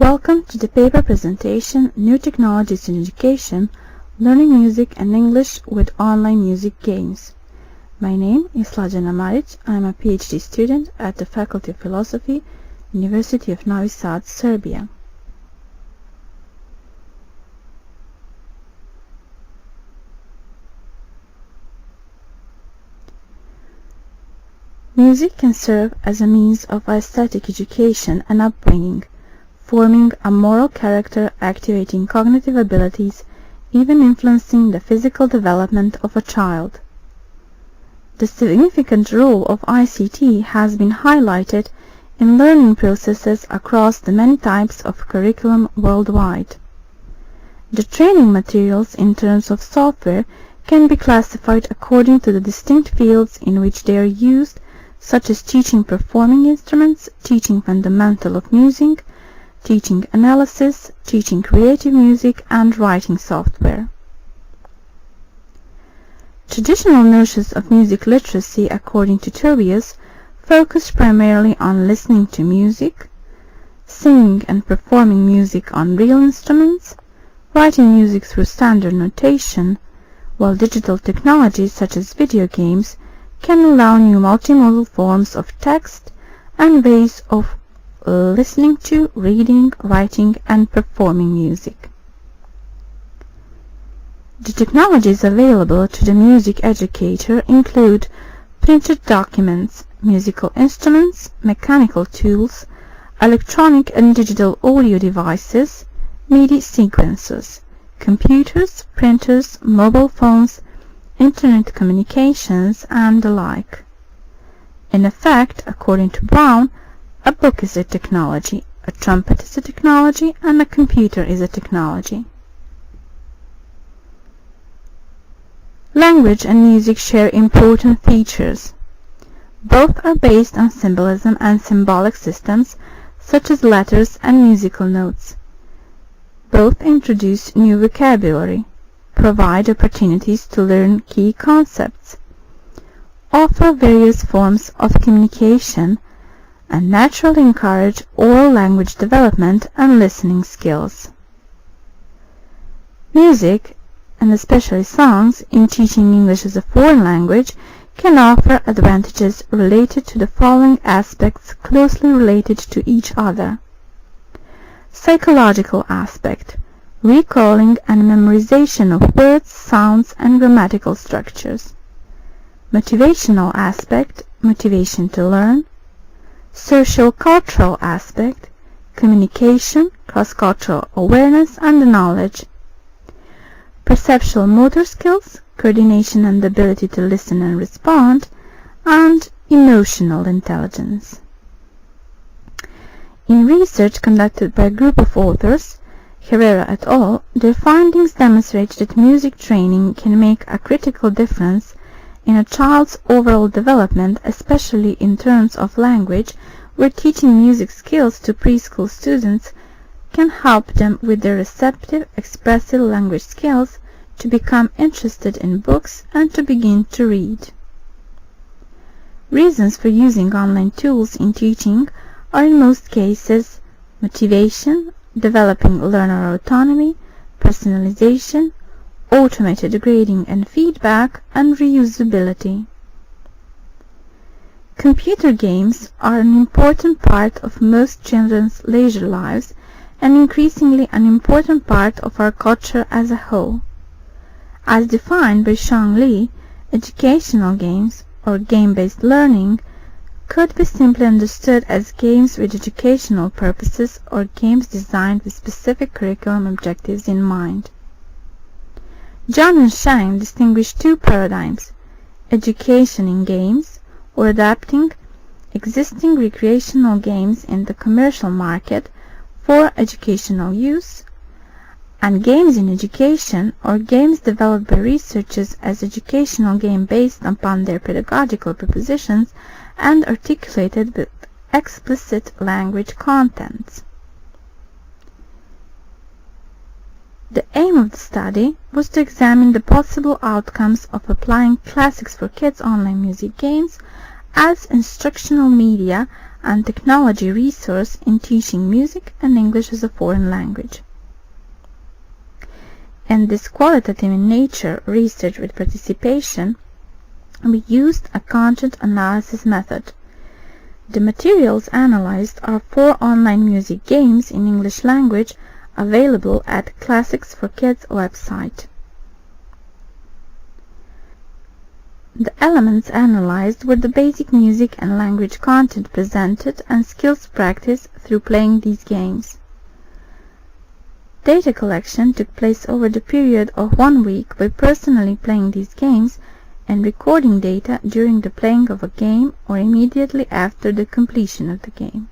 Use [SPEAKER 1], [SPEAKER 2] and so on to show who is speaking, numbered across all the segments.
[SPEAKER 1] Welcome to the paper presentation, New Technologies in Education, Learning Music and English with Online Music Games. My name is Slađana Marić. I am a PhD student at the Faculty of Philosophy, University of Novi Sad, Serbia. Music can serve as a means of aesthetic education and upbringing, forming a moral character, activating cognitive abilities, even influencing the physical development of a child. The significant role of ICT has been highlighted in learning processes across the many types of curriculum worldwide. The training materials in terms of software can be classified according to the distinct fields in which they are used, such as teaching performing instruments, teaching fundamental of music, teaching analysis, teaching creative music, and writing software. Traditional notions of music literacy, according to Tobias, focus primarily on listening to music, singing and performing music on real instruments, writing music through standard notation, while digital technologies such as video games can allow new multimodal forms of text and ways of listening to, reading, writing, and performing music. The technologies available to the music educator include printed documents, musical instruments, mechanical tools, electronic and digital audio devices, MIDI sequencers, computers, printers, mobile phones, internet communications, and the like. In effect, according to Brown, a book is a technology, a trumpet is a technology, and a computer is a technology. Language and music share important features. Both are based on symbolism and symbolic systems, such as letters and musical notes. Both introduce new vocabulary, provide opportunities to learn key concepts, offer various forms of communication, and naturally encourage oral language development and listening skills. Music, and especially songs, in teaching English as a foreign language can offer advantages related to the following aspects closely related to each other. Psychological aspect, recalling and memorization of words, sounds, and grammatical structures. Motivational aspect, motivation to learn. Social-cultural aspect, communication, cross-cultural awareness, and knowledge. Perceptual motor skills, coordination and ability to listen and respond, and emotional intelligence. In research conducted by a group of authors, Herrera et al., their findings demonstrate that music training can make a critical difference in a child's overall development, especially in terms of language, where teaching music skills to preschool students can help them with their receptive, expressive language skills to become interested in books and to begin to read. Reasons for using online tools in teaching are in most cases motivation, developing learner autonomy, personalization, automated grading and feedback, and reusability. Computer games are an important part of most children's leisure lives and increasingly an important part of our culture as a whole. As defined by Sean Lee, educational games, or game-based learning, could be simply understood as games with educational purposes or games designed with specific curriculum objectives in mind. John and Shine distinguish two paradigms: education in games, or adapting existing recreational games in the commercial market for educational use, and games in education, or games developed by researchers as educational game based upon their pedagogical propositions and articulated with explicit language contents. The aim of the study was to examine the possible outcomes of applying Classics for Kids online music games as instructional media and technology resource in teaching music and English as a foreign language. In this qualitative in nature research with participation, we used a content analysis method. The materials analyzed are 4 online music games in English language available at Classics for Kids website. The elements analyzed were the basic music and language content presented and skills practice through playing these games. Data collection took place over the period of 1 week by personally playing these games and recording data during the playing of a game or immediately after the completion of the game.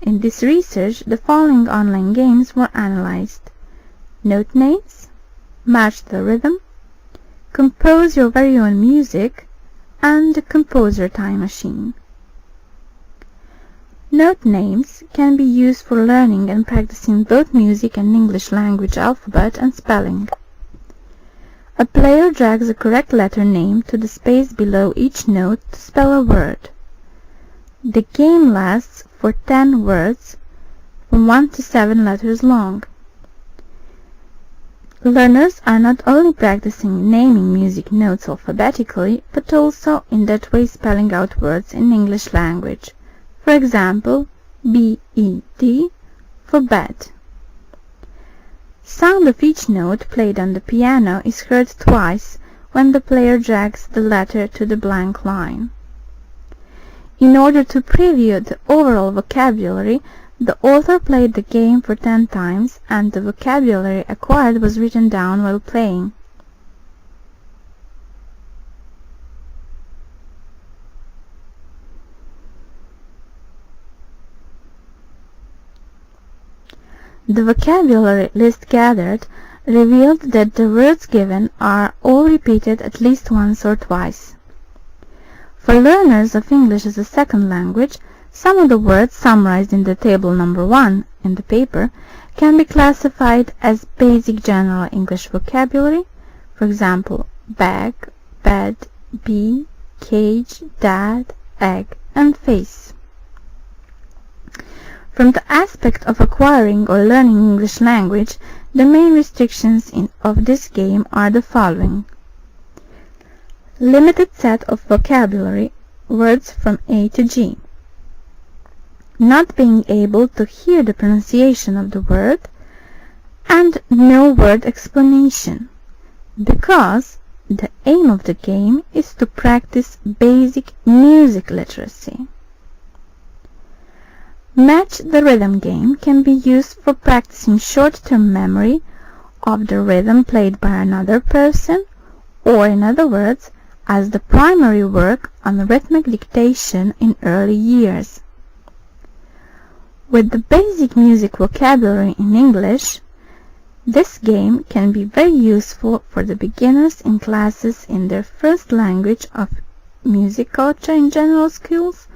[SPEAKER 1] In this research, the following online games were analyzed: Note Names, Match the Rhythm, Compose Your Very Own Music, and the Composer Time Machine. Note names can be used for learning and practicing both music and English language alphabet and spelling. A player drags a correct letter name to the space below each note to spell a word. The game lasts for 10 words from 1 to 7 letters long. Learners are not only practicing naming music notes alphabetically, but also in that way spelling out words in English language. For example, B-E-D for bed. Sound of each note played on the piano is heard twice when the player drags the letter to the blank line. In order to preview the overall vocabulary, the author played the game for 10 times and the vocabulary acquired was written down while playing. The vocabulary list gathered revealed that the words given are all repeated at least once or twice. For learners of English as a second language, some of the words summarized in the table number 1 in the paper can be classified as basic general English vocabulary, for example, bag, bed, bee, cage, dad, egg, and face. From the aspect of acquiring or learning English language, the main restrictions of this game are the following: limited set of vocabulary, words from A to G, not being able to hear the pronunciation of the word, and no word explanation, because the aim of the game is to practice basic music literacy. Match the Rhythm game can be used for practicing short-term memory of the rhythm played by another person, or in other words, as the primary work on rhythmic dictation in early years. With the basic music vocabulary in English, this game can be very useful for the beginners in classes in their first language of music culture in general schools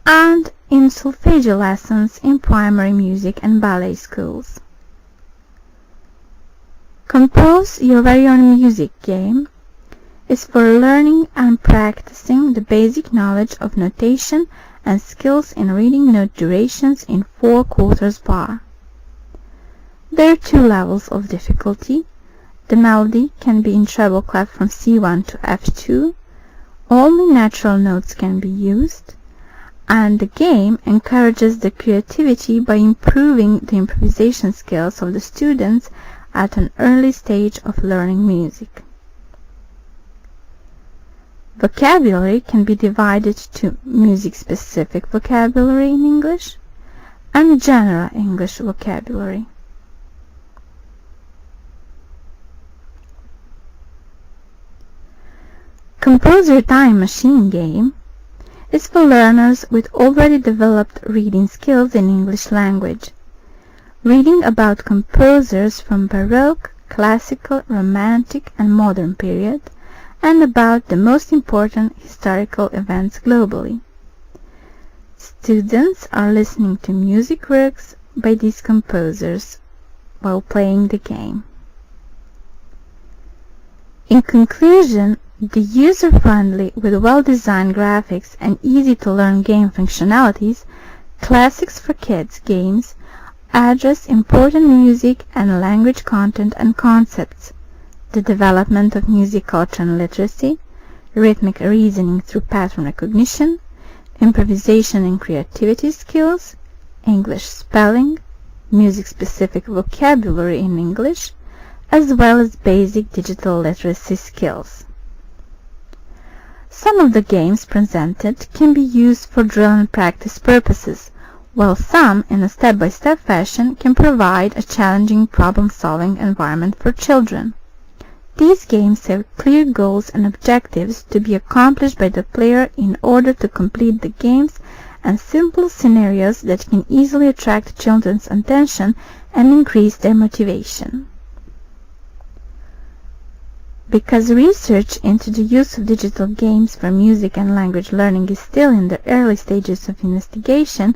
[SPEAKER 1] and in solfeggio lessons in primary music and ballet schools. Compose Your Very Own Music game is for learning and practicing the basic knowledge of notation and skills in reading note durations in 4/4 bar. There are 2 levels of difficulty. The melody can be in treble clef from C1 to F2, only natural notes can be used, and the game encourages the creativity by improving the improvisation skills of the students at an early stage of learning music. Vocabulary can be divided to music-specific vocabulary in English and general English vocabulary. Composer Time Machine game is for learners with already developed reading skills in English language. Reading about composers from Baroque, Classical, Romantic, and Modern period, and about the most important historical events globally. Students are listening to music works by these composers while playing the game. In conclusion, The user-friendly, with well-designed graphics and easy-to-learn game functionalities, Classics for Kids games address important music and language content and concepts, the development of music culture and literacy, rhythmic reasoning through pattern recognition, improvisation and creativity skills, English spelling, music-specific vocabulary in English, as well as basic digital literacy skills. Some of the games presented can be used for drill and practice purposes, while some, in a step-by-step fashion, can provide a challenging problem-solving environment for children. These games have clear goals and objectives to be accomplished by the player in order to complete the games, and simple scenarios that can easily attract children's attention and increase their motivation. Because research into the use of digital games for music and language learning is still in the early stages of investigation,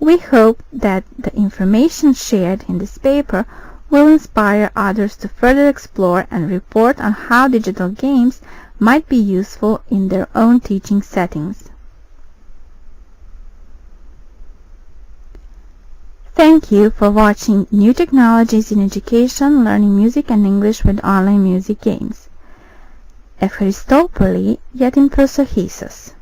[SPEAKER 1] we hope that the information shared in this paper will inspire others to further explore and report on how digital games might be useful in their own teaching settings. Thank you for watching New Technologies in Education, Learning Music and English with Online Music Games. Ευχαριστώ πολύ για την προσοχή σας.